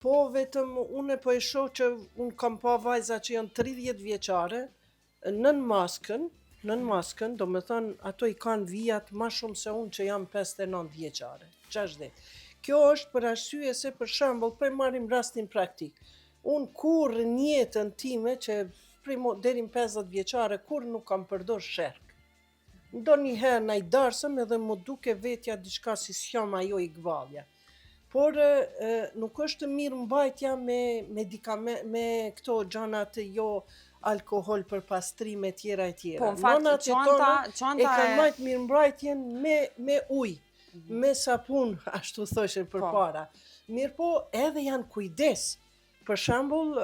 Po vetëm unë po e shoh që unë kam pa vajza që janë 30 vjeçare, nën maskën, do me thënë ato i kanë vijat ma shumë se unë që jam 59 vjeçare, 60. Kjo është për arsye se për shembull, po e marrim rastin praktik. Unë kur në jetën time që deri në 50 vjeçare kur nuk kam përdor sherk. Ndonjëherë na i darsëm edhe mu duke vetja diçka si s'jam ajo i gvallja. Por nuk është mirë mbajtja me medikament, me këto gjanat jo alkohol për pastrime tjera e tjera. Po, në fakt, Nonat e tona e kanë majtë mirë mbrajtjen me ujë, me sapun, ashtu thoshin përpara. Mirë po, edhe janë kujdes. Për shembull,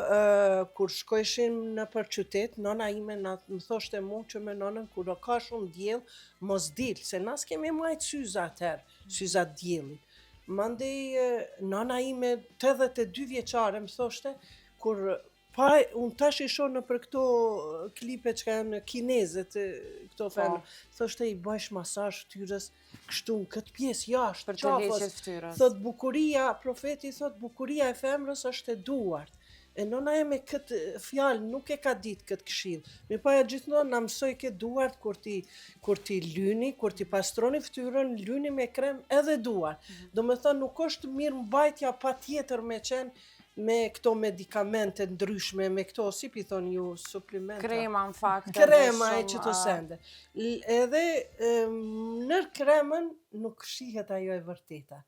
kur shkojshim nëpër qytet, nona ime më thoshte mu që me nonën kur ka shumë diell, mos dil, se na s'kemi majtë syza atëherë, syza diellit. Mandej nana ime 82 vjeçare më thoshte, kur unë tash i shoh nëpër këto klipe që janë kinezët, këto fenë, thoshte i bësh masazh fytyrës kështu në këtë pjesë jashtë, për të hequr fytyrës. Thot bukuria, profeti thot bukuria e femrës është e duart. E nona e me këtë fjalë nuk e ka ditë këtë këshill. Me paja gjithmonë na mësoi këtë duart kur ti lyni, kur ti pastroni fytyrën, lyni me krem edhe duart. Do me thënë nuk është mirë mbajtja patjetër me qenë me këto medikamente ndryshme, me këto, si pi thoni ju, suplimenta. Krema në fakt. Krema e që të sende. Edhe nër kremën nuk shihet ajo e vërteta.